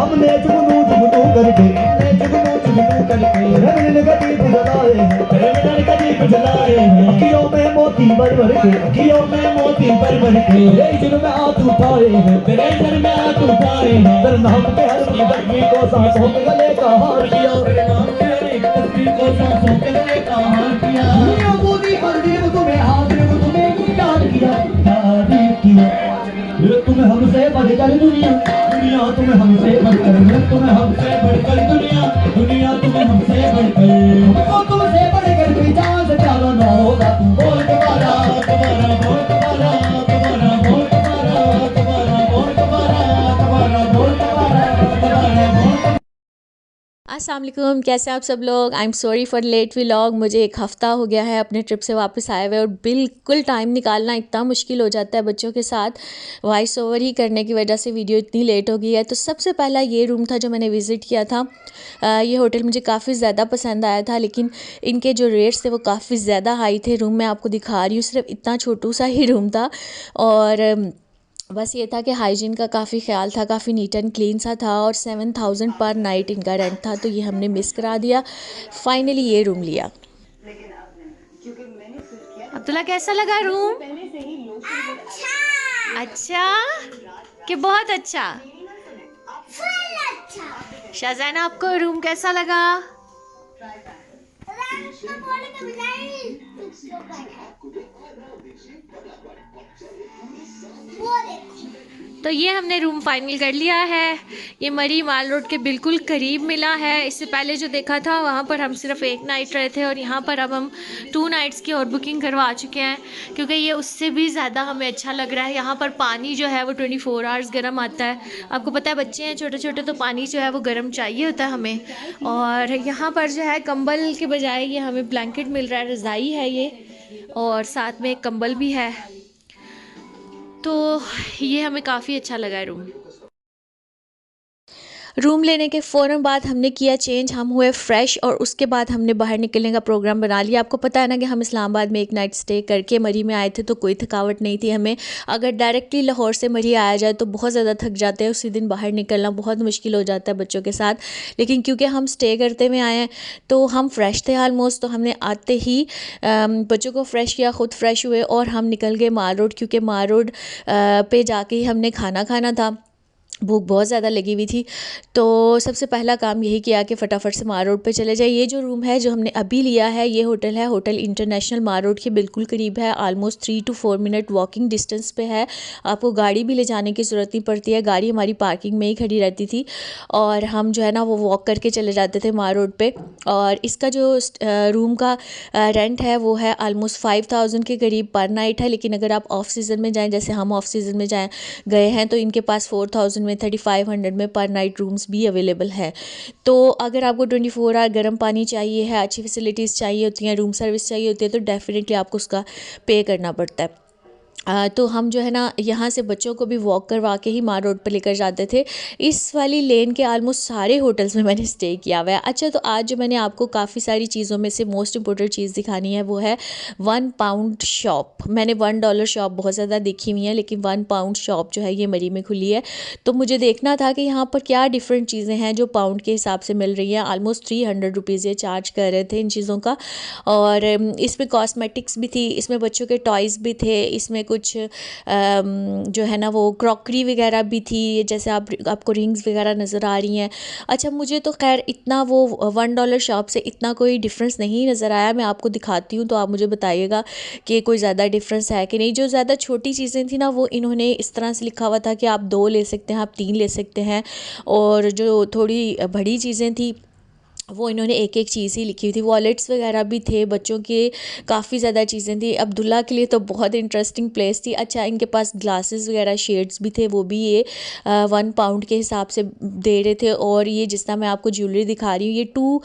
हमने जुगनू जुगनू करके रंगीन गदीप जलाए हैं, रंगीन गदीप जलाए हैं। अखियों में मोती भर भर के, अखियों में मोती भर भर के तेरे इज्र में हाथ उठाए हैं, तेरे इज्र में हाथ उठाए हैं। तेरे नाम पे हर एक तस्वीर को सांसों के गले का हार किया, तेरे नाम पे हर एक तस्वीर को सांसों के गले का हार किया। दुनिया को दी मंजिल तुम्हें हाजिर तुम्हें याद किया, याद किया। तुम्हें हमसे बढ़कर दुनिया, दुनिया तुम्हें हमसे बढ़कर, तुम्हें हमसे बढ़कर दुनिया, दुनिया तुम्हें हमसे बढ़कर, हमको तुमसे बढ़कर कोई जान से प्यारा ना होगा। तू बोल तुम्हारा तुम्हारा बोल तुम्हारा तुम्हारा बोल तुम्हारा तुम्हारा बोल तुम्हारा तुम्हारा बोल तुम्हारा तुम्हारा बोल। अस्सलाम वालेकुम, कैसे हैं आप सब लोग। I am sorry for late vlog. मुझे एक हफ़्ता हो गया है अपने ट्रिप से वापस आए हुए और बिल्कुल टाइम निकालना इतना मुश्किल हो जाता है बच्चों के साथ, वॉइस ओवर ही करने की वजह से वीडियो इतनी लेट हो गई है। तो सबसे पहला ये रूम था जो मैंने विज़िट किया था। ये होटल मुझे काफ़ी ज़्यादा पसंद आया था, लेकिन इनके जो रेट्स थे वो काफ़ी ज़्यादा हाई थे। रूम मैं आपको दिखा रही हूँ, सिर्फ इतना छोटू सा ही रूम था और बस ये था कि हाइजीन का काफ़ी ख्याल था, काफ़ी नीट एंड क्लीन सा था और 7,000 पर नाइट इनका रेंट था। तो ये हमने मिस करा दिया, फाइनली ये रूम लिया। अब्दुल्ला कैसा लगा रूम? अच्छा कि बहुत अच्छा? शाहज़ाना आपको रूम कैसा लगा? तो ये हमने रूम फाइनल कर लिया है। ये मरी माल रोड के बिल्कुल करीब मिला है। इससे पहले जो देखा था वहाँ पर हम सिर्फ एक नाइट रहे थे और यहाँ पर अब हम 2 नाइट्स की और बुकिंग करवा चुके हैं, क्योंकि ये उससे भी ज़्यादा हमें अच्छा लग रहा है। यहाँ पर पानी जो है वो 24 आवर्स गर्म आता है। आपको पता है बच्चे हैं छोटे छोटे, तो पानी जो है वो गर्म चाहिए होता है हमें। और यहाँ पर जो है कंबल के बजाय ये हमें ब्लैंकेट मिल रहा है, रज़ाई है ये, और साथ में एक कंबल भी है। तो ये हमें काफ़ी अच्छा लगा रूम। रूम लेने के फ़ौरन बाद हमने किया चेंज, हम हुए फ्रेश और उसके बाद हमने बाहर निकलने का प्रोग्राम बना लिया। आपको पता है ना कि हम इस्लामाबाद में एक नाइट स्टे करके मरी में आए थे, तो कोई थकावट नहीं थी हमें। अगर डायरेक्टली लाहौर से मरी आया जाए तो बहुत ज़्यादा थक जाते हैं, उसी दिन बाहर निकलना बहुत मुश्किल हो जाता है बच्चों के साथ। लेकिन क्योंकि हम स्टे करते हुए आए हैं तो हम फ्रेश थे ऑलमोस्ट, तो हमने आते ही बच्चों को फ्रेश किया, ख़ुद फ्रेश हुए और हम निकल गए माल रोड, क्योंकि माल रोड पे जाके ही हमने खाना खाना था। भूख बहुत ज़्यादा लगी हुई थी, तो सबसे पहला काम यही किया कि फ़टाफट से माल रोड पे चले जाए। ये जो रूम है जो हमने अभी लिया है, ये होटल है होटल इंटरनेशनल, माल रोड के बिल्कुल करीब है। Almost 3 to 4 minute walking distance पे है। आपको गाड़ी भी ले जाने की ज़रूरत नहीं पड़ती है, गाड़ी हमारी पार्किंग में ही खड़ी रहती थी और हम जो है ना वो वॉक करके चले जाते थे माल रोड पे। और इसका जो रूम का रेंट है वो है आलमोस्ट 5,000 के करीब पर नाइट है। लेकिन अगर आप ऑफ सीज़न में जाएँ, जैसे हम ऑफ सीज़न में गए हैं, तो इनके पास 4,000 में 3,500 में पर नाइट रूम्स भी अवेलेबल है। तो अगर आपको 24 आवर गर्म पानी चाहिए है, अच्छी फैसिलिटीज़ चाहिए होती हैं, रूम सर्विस चाहिए होती है, तो डेफिनेटली आपको उसका पे करना पड़ता है। तो हम जो है ना यहाँ से बच्चों को भी वॉक करवा के ही माल रोड पर लेकर जाते थे। इस वाली लेन के आलमोस्ट सारे होटल्स में मैंने स्टे किया हुआ है। अच्छा, तो आज जो मैंने आपको काफ़ी सारी चीज़ों में से मोस्ट इंपॉर्टेंट चीज़ दिखानी है वो है 1 पाउंड शॉप। मैंने $1 शॉप बहुत ज़्यादा देखी हुई है, लेकिन 1 पाउंड शॉप जो है ये मरी में खुली है। तो मुझे देखना था कि यहाँ पर क्या डिफरेंट चीज़ें हैं जो पाउंड के हिसाब से मिल रही हैं। आलमोस्ट 300 रुपीज़ ये चार्ज कर रहे थे इन चीज़ों का। और इसमें कॉस्मेटिक्स भी थी, इसमें बच्चों के टॉयज़ भी थे, इसमें कुछ जो है ना वो क्रॉकरी वगैरह भी थी, जैसे आपको रिंग्स वगैरह नज़र आ रही हैं। अच्छा, मुझे तो खैर इतना वो $1 शॉप से इतना कोई डिफरेंस नहीं नज़र आया। मैं आपको दिखाती हूँ तो आप मुझे बताइएगा कि कोई ज़्यादा डिफरेंस है कि नहीं। जो ज़्यादा छोटी चीज़ें थी ना वो इन्होंने इस तरह से लिखा हुआ था कि आप 2 ले सकते हैं, आप 3 ले सकते हैं। और जो थोड़ी बड़ी चीज़ें थी वो इन्होंने एक एक चीज़ ही लिखी हुई थी। वॉलेट्स वगैरह भी थे बच्चों के, काफ़ी ज़्यादा चीज़ें थी। अब्दुल्ला के लिए तो बहुत इंटरेस्टिंग प्लेस थी। अच्छा, इनके पास ग्लासेस वगैरह शेड्स भी थे, वो भी ये 1 पाउंड के हिसाब से दे रहे थे। और ये जिस तरह मैं आपको ज्वेलरी दिखा रही हूँ, ये 2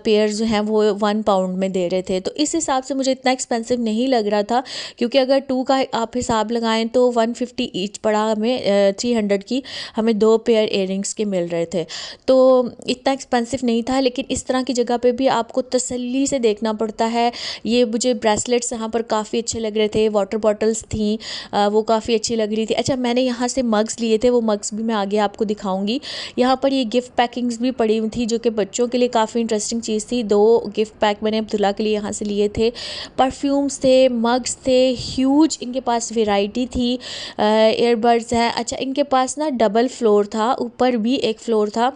पेयर जो हैं वो 1 पाउंड में दे रहे थे। तो इस हिसाब से मुझे इतना एक्सपेंसिव नहीं लग रहा था, क्योंकि अगर 2 का आप हिसाब लगाएं तो 150 ईच पड़ा हमें। 300 की हमें 2 पेयर इयररिंग्स के मिल रहे थे, तो इतना एक्सपेंसिव नहीं था। लेकिन इस तरह की जगह पे भी आपको तसल्ली से देखना पड़ता है। ये मुझे ब्रेसलेट्स यहाँ पर काफ़ी अच्छे लग रहे थे, वाटर बॉटल्स थी, वो काफ़ी अच्छी लग रही थी। अच्छा, मैंने यहाँ से मग्स लिए थे, वो मग्स भी मैं आगे आपको दिखाऊंगी। यहाँ पर ये गिफ्ट पैकिंग्स भी पड़ी हुई थी जो कि बच्चों के लिए काफ़ी इंटरेस्टिंग चीज़ थी। 2 गिफ्ट पैक मैंने अब्दुल्ला के लिए यहाँ से लिए थे। परफ्यूम्स थे, मग्स थे, ह्यूज इनके पास वैरायटी थी। ईयरबड्स हैं। अच्छा, इनके पास ना डबल फ्लोर था, ऊपर भी एक फ्लोर था।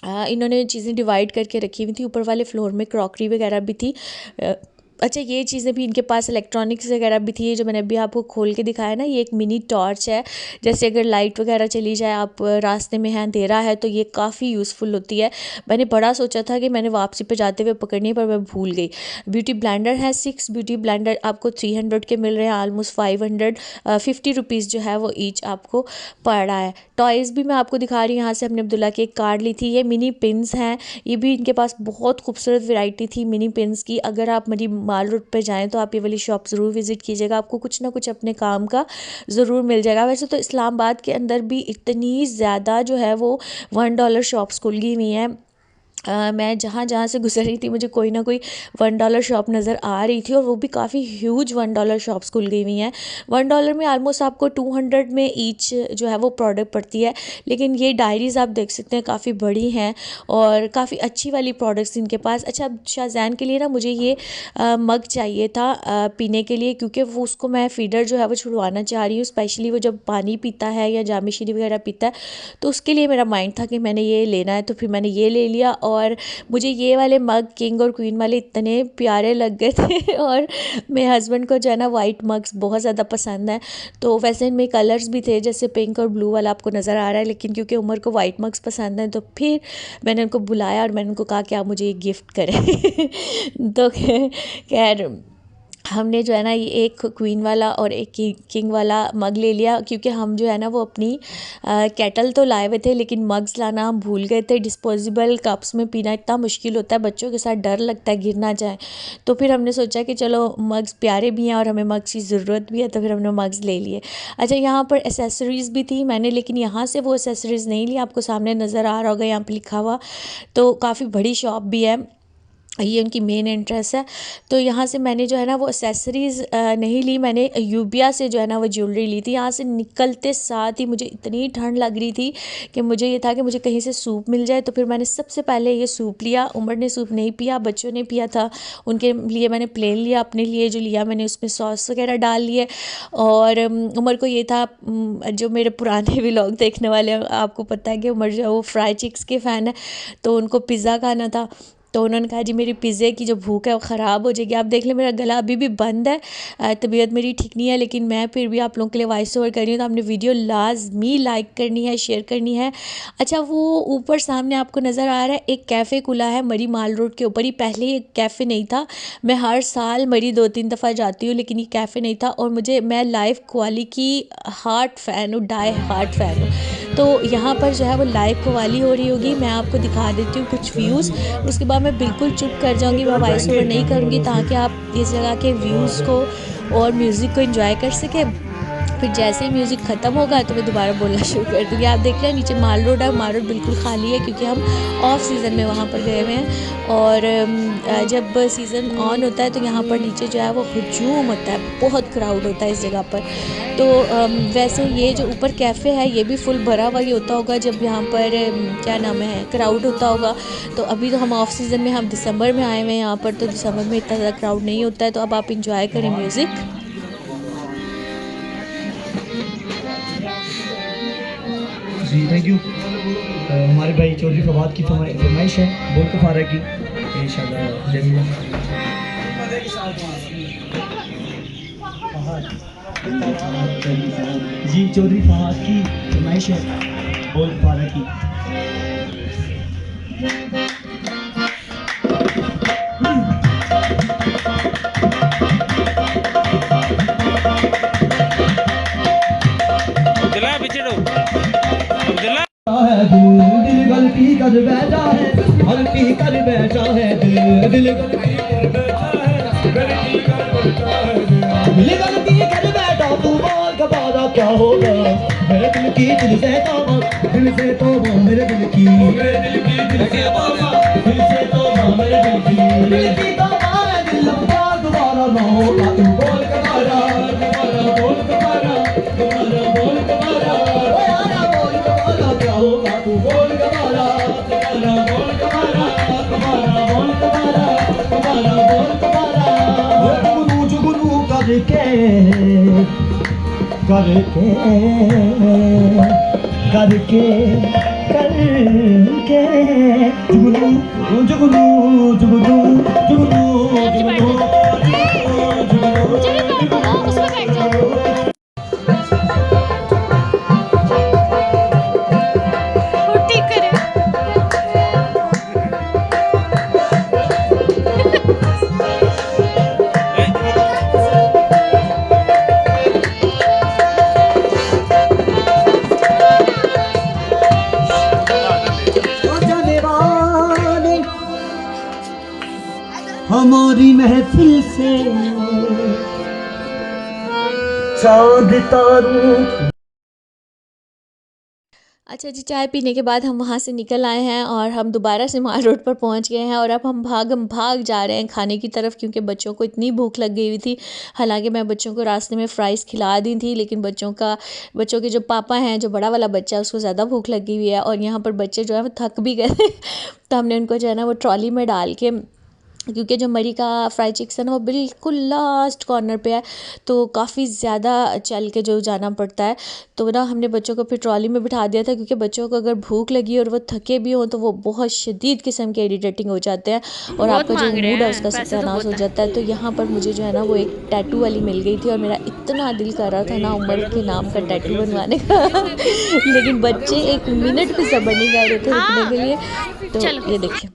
इन्होंने चीज़ें डिवाइड करके रखी हुई थी। ऊपर वाले फ्लोर में क्रॉकरी वगैरह भी थी। अच्छा, ये चीज़ें भी इनके पास इलेक्ट्रॉनिक्स वगैरह भी थी। जो मैंने अभी आपको खोल के दिखाया ना, ये एक मिनी टॉर्च है। जैसे अगर लाइट वगैरह चली जाए, आप रास्ते में हैं, अंधेरा है, तो ये काफ़ी यूज़फुल होती है। मैंने बड़ा सोचा था कि मैंने वापसी पे जाते हुए पकड़नी, पर मैं भूल गई। ब्यूटी ब्लेंडर है, 6 ब्यूटी ब्लेंडर आपको 300 के मिल रहे हैं, ऑलमोस्ट 550 रुपीज़ जो है वो ईच आपको पड़ रहा है। टॉयज़ भी मैं आपको दिखा रही हूँ। यहाँ से हमने अब्दुल्ला की एक कार्ड ली थी। ये मिनी पिन्स हैं, ये भी इनके पास बहुत खूबसूरत वैरायटी थी मिनी पिन्स की। अगर आप मरी माल रोड पे जाएं तो आप ये वाली शॉप ज़रूर विज़िट कीजिएगा, आपको कुछ ना कुछ अपने काम का ज़रूर मिल जाएगा। वैसे तो इस्लामाबाद के अंदर भी इतनी ज़्यादा जो है वो $1 शॉप्स खुल गई हुई हैं। मैं जहाँ जहाँ से गुजर रही थी मुझे कोई ना कोई $1 शॉप नज़र आ रही थी, और वो भी काफ़ी ह्यूज $1 शॉप्स खुल गई हुई हैं। $1 में आलमोस्ट आपको 200 में ईच जो है वो प्रोडक्ट पड़ती है। लेकिन ये डायरीज़ आप देख सकते हैं काफ़ी बड़ी हैं और काफ़ी अच्छी वाली प्रोडक्ट्स इनके पास। अच्छा, शाहजैन के लिए ना मुझे ये मग चाहिए था पीने के लिए, क्योंकि वो उसको मैं फ़ीडर जो है वो छुड़वाना चाह रही हूँ। स्पेशली वो जब पानी पीता है या जामे शीरी वगैरह पीता है, तो उसके लिए मेरा माइंड था कि मैंने ये लेना है, तो फिर मैंने ये ले लिया। और मुझे ये वाले मग किंग और क्वीन वाले इतने प्यारे लग गए थे और मेरे हस्बैंड को जो है ना वाइट मग्स बहुत ज़्यादा पसंद है। तो वैसे इनमें कलर्स भी थे, जैसे पिंक और ब्लू वाला आपको नज़र आ रहा है, लेकिन क्योंकि उमर को वाइट मग्स पसंद है, तो फिर मैंने उनको बुलाया और मैंने उनको कहा कि आप मुझे ये गिफ्ट करें। तो खैर हमने जो है ना ये एक क्वीन वाला और एक किंग वाला मग ले लिया, क्योंकि हम जो है ना वो अपनी केटल तो लाए हुए थे, लेकिन मग्स लाना हम भूल गए थे। डिस्पोजेबल कप्स में पीना इतना मुश्किल होता है, बच्चों के साथ डर लगता है गिर ना जाए। तो फिर हमने सोचा कि चलो मग्स प्यारे भी हैं और हमें मग्स की ज़रूरत भी है, तो फिर हमने मग्स ले लिए। अच्छा, यहाँ पर एसेसरीज़ भी थी मैंने, लेकिन यहाँ से वो एसेसरीज़ नहीं ली। आपको सामने नज़र आ रहा होगा यहाँ पर लिखा हुआ, तो काफ़ी बड़ी शॉप भी है, ये उनकी मेन एंट्रेंस है। तो यहाँ से मैंने जो है ना वो एक्सेसरीज़ नहीं ली, मैंने यूबिया से जो है ना वो ज्वेलरी ली थी। यहाँ से निकलते साथ ही मुझे इतनी ठंड लग रही थी कि मुझे ये था कि मुझे कहीं से सूप मिल जाए, तो फिर मैंने सबसे पहले ये सूप लिया। उमर ने सूप नहीं पिया, बच्चों ने पिया था, उनके लिए मैंने प्लेन लिया। अपने लिए जो लिया मैंने उसमें सॉस वगैरह डाल लिए। और उमर को ये था, जो मेरे पुराने व्लॉग देखने वाले हैं आपको पता है कि उमर जो है वो फ्राई चिक्स के फ़ैन है, तो उनको पिज़्ज़ा खाना था। तो उन्होंने कहा जी मेरी पिज़्ज़े की जो भूख है वो ख़राब हो जाएगी। आप देख लें मेरा गला अभी भी बंद है, तबीयत मेरी ठीक नहीं है, लेकिन मैं फिर भी आप लोगों के लिए वॉइस ओवर कर रही हूँ। तो आपने वीडियो लाजमी लाइक करनी है, शेयर करनी है। अच्छा, वो ऊपर सामने आपको नज़र आ रहा है एक कैफ़े खुला है मरी माल रोड के ऊपर ही। पहले ये कैफ़े नहीं था, मैं हर साल मरी 2-3 दफ़ा जाती हूँ, लेकिन ये कैफ़े नहीं था। और मैं लाइव कवाली की हार्ट फ़ैन हूँ, डाई हार्ट फ़ैन हूँ। तो यहाँ पर जो है वो लाइव कवाली हो रही होगी, मैं आपको दिखा देती हूँ कुछ व्यूज़, उसके बाद मैं बिल्कुल चुप कर जाऊँगी, मैं वॉइस ओवर नहीं करूँगी, ताकि आप इस जगह के व्यूज़ को और म्यूज़िक को एंजॉय कर सकें। फिर जैसे ही म्यूज़िक ख़त्म होगा तो मैं दोबारा बोलना शुरू कर दूँगी। आप देख रहे हैं नीचे माल रोड है, माल रोड बिल्कुल खाली है, क्योंकि हम ऑफ सीज़न में वहाँ पर गए हुए हैं। और जब सीज़न ऑन होता है तो यहाँ पर नीचे जो है वो हुजूम होता है, बहुत क्राउड होता है इस जगह पर। तो वैसे ये जो ऊपर कैफ़े है ये भी फुल भरा हुआ ही होता होगा जब यहाँ पर क्या नाम है क्राउड होता होगा। तो अभी तो हम ऑफ सीज़न में, हम दिसंबर में आए हुए हैं यहाँ पर, तो दिसंबर में इतना ज़्यादा क्राउड नहीं होता है। तो अब आप इंजॉय करें म्यूज़िक। Ji thank you. हमारे भाई चौधरी फवाद की फरमाइश है बोल कफारा की, इंशाल्लाह जमीला जी चौधरी फवाद की फरमाइश है बोल कफारा की। दिल गलती कर बैठा है, गलती कर बैठा है, दिल गलती कर बैठा है, दिल गलती कर बैठा। तू बोल कबारा क्या होगा, मेरे दिल की दिल से दिल से तौबा मेरे दिल की, मेरे दिल की दिल से तौबा, दिल से तौबा मेरे दिल की, दिल की तौबा है दिल लंबा दोबारा ना होगा तू बोल कबारा, कबारा बोल कबारा, कबारा बोल कबारा, ओ यारा बोल कबारा क्या होगा तू बोल कबारा, कबारा बोल कबारा, कबारा बोल कबारा, कबारा बोल कबारा, जुगनू जुगनू करके करके करके करके जुगनू जुगनू जुगनू जुगनू जुगनू हमारी महफिल से चांद तारों। अच्छा जी, चाय पीने के बाद हम वहाँ से निकल आए हैं और हम दोबारा से माल रोड पर पहुँच गए हैं और अब हम भाग जा रहे हैं खाने की तरफ, क्योंकि बच्चों को इतनी भूख लग गई हुई थी। हालांकि मैं बच्चों को रास्ते में फ़्राइज़ खिला दी थी, लेकिन बच्चों के जो पापा हैं, जो बड़ा वाला बच्चा है, उसको ज़्यादा भूख लगी हुई है और यहाँ पर बच्चे जो है वो थक भी गए थे। तो हमने उनको जो है ना वो ट्रॉली में डाल के, क्योंकि जो मरी का फ्राई चिक्स है ना वो बिल्कुल लास्ट कॉर्नर पे है, तो काफ़ी ज़्यादा चल के जो जाना पड़ता है। तो ना हमने बच्चों को फिर ट्रॉली में बिठा दिया था, क्योंकि बच्चों को अगर भूख लगी और वो थके भी हों तो वो बहुत शदीद किस्म के इरिटेटिंग हो जाते हैं और आपका जो मूड है उसका सत्यानाश हो जाता है। तो यहाँ पर मुझे जो है ना वो एक टैटू वाली मिल गई थी और मेरा इतना दिल कर रहा था ना उमर के नाम का टैटू बनवाने का लेकिन बच्चे एक मिनट भी सब्र नहीं कर रहे थे रुकने के लिए। तो ये देखिए,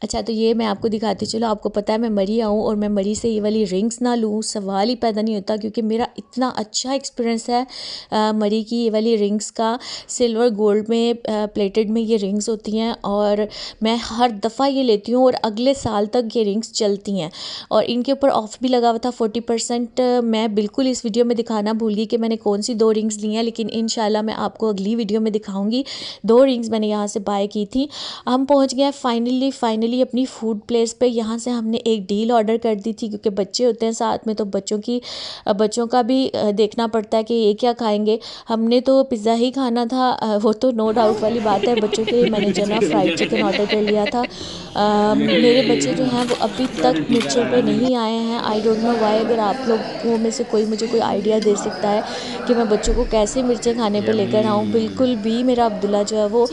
अच्छा तो ये मैं आपको दिखाती चलो। आपको पता है मैं मरी आऊँ और मैं मरी से ये वाली रिंग्स ना लूँ, सवाल ही पैदा नहीं होता, क्योंकि मेरा इतना अच्छा एक्सपीरियंस है मरी की ये वाली रिंग्स का। सिल्वर गोल्ड में प्लेटेड में ये रिंग्स होती हैं और मैं हर दफ़ा ये लेती हूँ और अगले साल तक ये रिंग्स चलती हैं। और इनके ऊपर ऑफ़ भी लगा हुआ था 40%। मैं बिल्कुल इस वीडियो में दिखाना भूल गई कि मैंने कौन सी 2 रिंग्स ली हैं, लेकिन इंशाल्लाह मैं आपको अगली वीडियो में दिखाऊँगी। 2 रिंग्स मैंने यहाँ से बाय की थी। हम पहुँच गए फाइनली अपनी फूड प्लेस पे। यहाँ से हमने एक डील ऑर्डर कर दी थी, क्योंकि बच्चे होते हैं साथ में तो बच्चों का भी देखना पड़ता है कि ये क्या खाएंगे। हमने तो पिज़्ज़ा ही खाना था, वो तो नो डाउट वाली बात है। बच्चों के लिए मैंने जो ना फ्राइड चिकन ऑर्डर कर लिया था। मेरे बच्चे जो हैं वो अभी तक मिर्चों पे नहीं आए हैं। I don't know why. अगर आप लोगों में से कोई मुझे कोई आइडिया दे सकता है कि मैं बच्चों को कैसे मिर्चें खाने पे लेकर आऊँ। बिल्कुल भी मेरा अब्दुल्ला जो है वो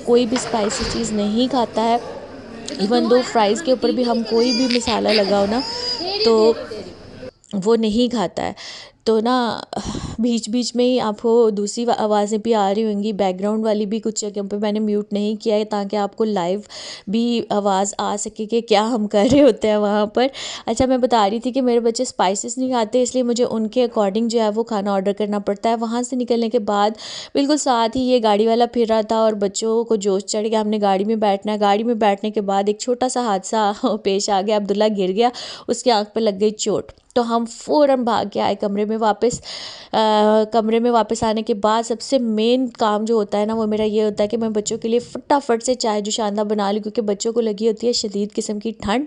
कोई भी स्पाइसी चीज़ नहीं खाता है। इवन दो फ्राइज़ के ऊपर भी हम कोई भी मसाला लगाओ ना तो वो नहीं खाता है। तो ना बीच बीच में ही आपको दूसरी आवाज़ें भी आ रही होंगी बैकग्राउंड वाली भी। कुछ जगह पे मैंने म्यूट नहीं किया है ताकि आपको लाइव भी आवाज़ आ सके कि क्या हम कर रहे होते हैं वहाँ पर। अच्छा, मैं बता रही थी कि मेरे बच्चे स्पाइसेस नहीं खाते, इसलिए मुझे उनके अकॉर्डिंग जो है वो खाना ऑर्डर करना पड़ता है। वहाँ से निकलने के बाद बिल्कुल साथ ही ये गाड़ी वाला फिर रहा था और बच्चों को जोश चढ़ गया, हमने गाड़ी में बैठना है। गाड़ी में बैठने के बाद एक छोटा सा हादसा पेश आ गया। अब्दुल्ला गिर गया, उसकी आँख पर लग गई चोट। तो हम फ़ौरन भाग के आए कमरे में वापस आने के बाद सबसे मेन काम जो होता है ना वो मेरा ये होता है कि मैं बच्चों के लिए फटाफट से चाय जो शानदार बना लूँ, क्योंकि बच्चों को लगी होती है शदीद किस्म की ठंड।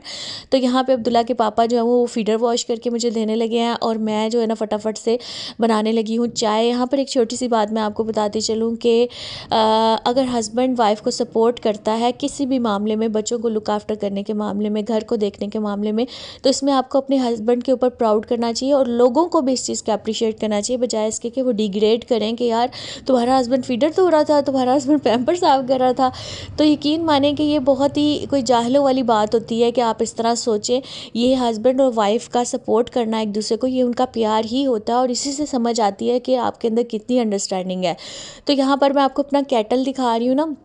तो यहाँ पे अब्दुल्ला के पापा जो है वो फीडर वॉश करके मुझे देने लगे हैं और मैं जो है ना फटाफट से बनाने लगी हूँ चाय। यहाँ पर एक छोटी सी बात मैं आपको बताती चलूँ कि अगर हस्बैंड वाइफ को सपोर्ट करता है किसी भी मामले में, बच्चों को लुक आफ्टर करने के मामले में, घर को देखने के मामले में, तो इसमें आपको अपने हस्बैंड के ऊपर प्राउड करना चाहिए और लोगों को भी इस चीज़ का अप्रिशिएट करना चाहिए, बजाय इसके कि वो डिग्रेड करें कि यार तुम्हारा हस्बैंड फीडर धो रहा था, तुम्हारा हस्बैंड पैम्पर साफ कर रहा था। तो यकीन माने कि ये बहुत ही कोई जाहलों वाली बात होती है कि आप इस तरह सोचें। ये हस्बैंड और वाइफ का सपोर्ट करना एक दूसरे को, ये उनका प्यार ही होता है और इसी से समझ आती है कि आपके अंदर कितनी अंडरस्टैंडिंग है। तो यहाँ पर मैं आपको अपना केटल दिखा रही हूँ ना,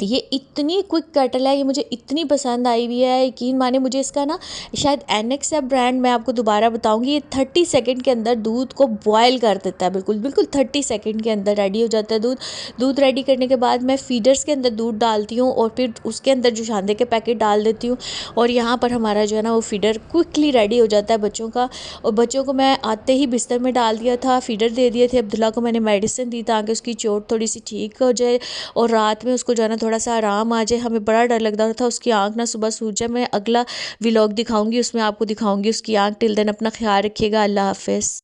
ये इतनी क्विक केटल है, ये मुझे इतनी पसंद आई हुई है, यकीन माने मुझे इसका ना शायद एनेक्स है ब्रांड, मैं आपको दोबारा बताऊंगी। ये 30 सेकंड के अंदर दूध को बॉयल कर देता है, बिल्कुल बिल्कुल 30 सेकंड के अंदर रेडी हो जाता है दूध। दूध रेडी करने के बाद मैं फीडर्स के अंदर दूध डालती हूँ और फिर उसके अंदर जो शांदे के पैकेट डाल देती हूँ, और यहाँ पर हमारा जो है ना वो फीडर क्विकली रेडी हो जाता है बच्चों का। और बच्चों को मैं आते ही बिस्तर में डाल दिया था, फीडर दे दिए थे। अब्दुल्ला को मैंने मेडिसिन दी ताकि उसकी चोट थोड़ी सी ठीक हो जाए और रात में उसको जो है ना थोड़ा सा आराम आ जाए। हमें बड़ा डर लगता था उसकी आंख ना सुबह सूज जाए। मैं अगला व्लॉग दिखाऊंगी, उसमें आपको दिखाऊंगी उसकी आंख। टिल देन अपना ख्याल रखिएगा। अल्लाह हाफिज़।